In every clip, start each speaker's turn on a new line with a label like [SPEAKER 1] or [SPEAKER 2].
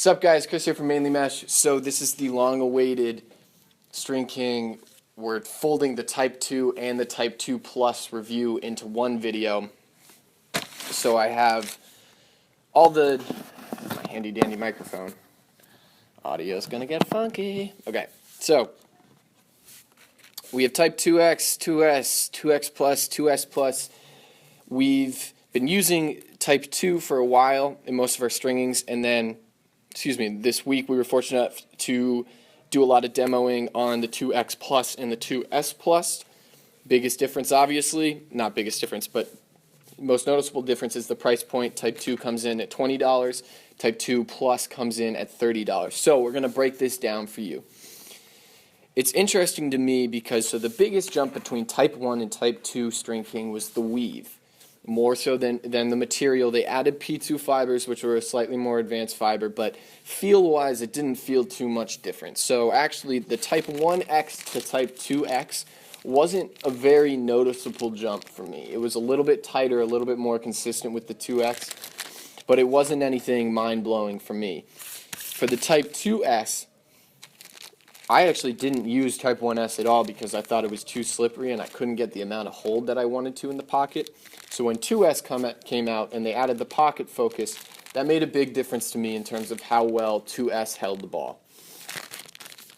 [SPEAKER 1] What's up, guys? Chris here from Mainely Mesh. So this is the long-awaited StringKing. We're folding the Type 2 and the Type 2 Plus review into one video. So I have all the handy-dandy microphone. Audio's gonna get funky. Okay, so we have Type 2X, 2S, 2X Plus, 2S Plus. We've been using Type 2 for a while in most of our stringings, and then this week we were fortunate enough to do a lot of demoing on the 2X Plus and the 2S Plus. Biggest difference, obviously, not biggest difference, but most noticeable difference is the price point. Type 2 comes in at $20, Type 2 Plus comes in at $30. So we're going to break this down for you. It's interesting to me because the biggest jump between Type 1 and Type 2 StringKing was the weave. More so than the material. They added P2 fibers, which were a slightly more advanced fiber, but feel-wise it didn't feel too much different. So actually the Type 1X to Type 2X wasn't a very noticeable jump for me. It was a little bit tighter, a little bit more consistent with the 2X, but it wasn't anything mind-blowing for me. For the Type 2S, I actually didn't use Type 1S at all because I thought it was too slippery and I couldn't get the amount of hold that I wanted to in the pocket. So when 2S came out and they added the pocket focus, that made a big difference to me in terms of how well 2S held the ball.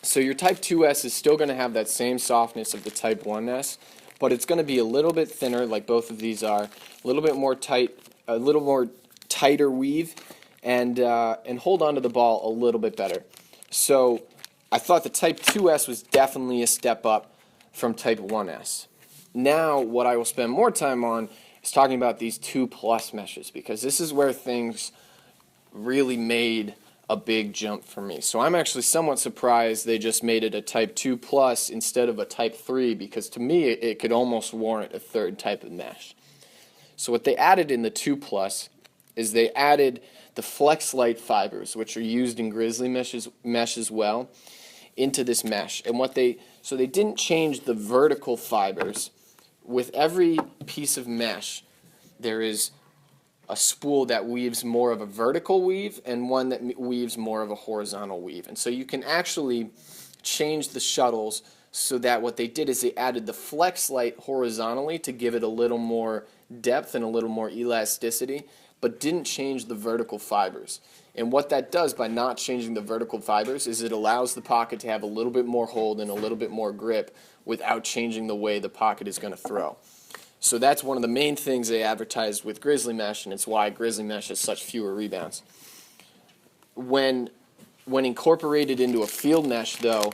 [SPEAKER 1] So your Type 2S is still going to have that same softness of the Type 1S, but it's going to be a little bit thinner, like both of these are, a little bit more tight, a little more tighter weave, and hold on to the ball a little bit better. So I thought the Type 2S was definitely a step up from Type 1S. Now what I will spend more time on is talking about these 2 Plus meshes, because this is where things really made a big jump for me. So I'm actually somewhat surprised they just made it a Type 2 Plus instead of a Type 3, because to me it could almost warrant a third type of mesh. So what they added in the 2 Plus is they added the Flexlight fibers, which are used in Grizzly mesh as well, into this mesh. And so they didn't change the vertical fibers. With every piece of mesh, there is a spool that weaves more of a vertical weave and one that weaves more of a horizontal weave. And so you can actually change the shuttles so that what they did is they added the Flexlight horizontally to give it a little more depth and a little more elasticity, but didn't change the vertical fibers. And what that does by not changing the vertical fibers is it allows the pocket to have a little bit more hold and a little bit more grip without changing the way the pocket is going to throw. So that's one of the main things they advertised with Grizzly Mesh, and it's why Grizzly Mesh has such fewer rebounds. When incorporated into a field mesh, though,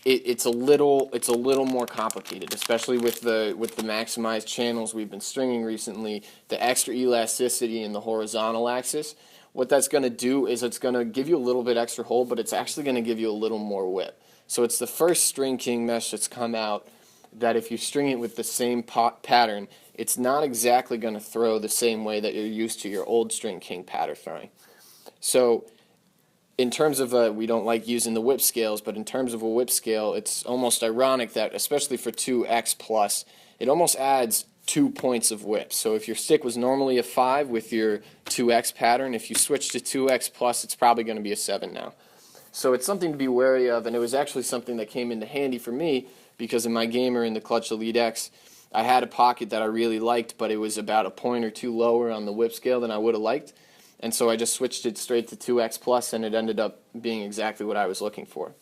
[SPEAKER 1] it's a little more complicated, especially with the maximized channels we've been stringing recently, the extra elasticity in the horizontal axis. What that's going to do is it's going to give you a little bit extra hold, but it's actually going to give you a little more whip. So it's the first StringKing mesh that's come out that if you string it with the same pattern, it's not exactly going to throw the same way that you're used to your old StringKing pattern throwing. So in terms of we don't like using the whip scales, but in terms of a whip scale, it's almost ironic that, especially for 2X Plus, it almost adds 2 points of whip. So if your stick was normally a 5 with your 2X pattern, if you switch to 2X Plus, it's probably going to be a 7 now. So it's something to be wary of, and it was actually something that came into handy for me because in my gamer in the Clutch Elite X, I had a pocket that I really liked, but it was about a point or two lower on the whip scale than I would have liked. And so I just switched it straight to 2X Plus, and it ended up being exactly what I was looking for.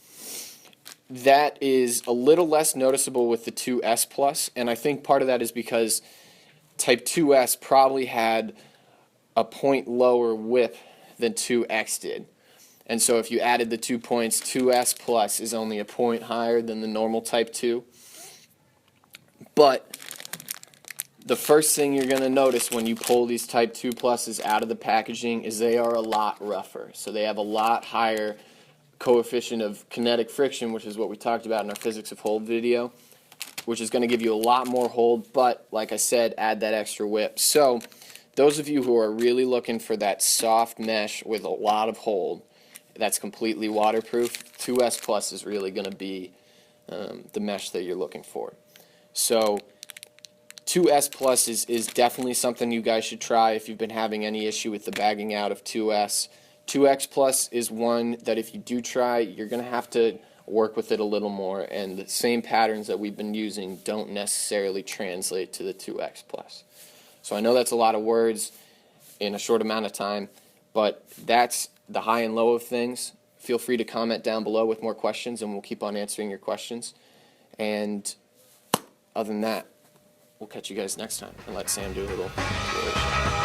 [SPEAKER 1] That is a little less noticeable with the 2S Plus, and I think part of that is because Type 2S probably had a point lower whip than 2X did. And so if you added the 2 points, 2S Plus is only a point higher than the normal Type 2. But the first thing you're going to notice when you pull these Type 2 Pluses out of the packaging is they are a lot rougher. So they have a lot higher coefficient of kinetic friction, which is what we talked about in our physics of hold video, which is going to give you a lot more hold, but like I said, add that extra whip. So those of you who are really looking for that soft mesh with a lot of hold that's completely waterproof, 2S Plus is really going to be the mesh that you're looking for. So 2S Plus is definitely something you guys should try if you've been having any issue with the bagging out of 2S. 2x plus is one that if you do try, you're going to have to work with it a little more, and the same patterns that we've been using don't necessarily translate to the 2x plus. So I know that's a lot of words in a short amount of time, but that's the high and low of things. Feel free to comment down below with more questions, and we'll keep on answering your questions. And other than that, we'll catch you guys next time, and let Sam do a little exploration.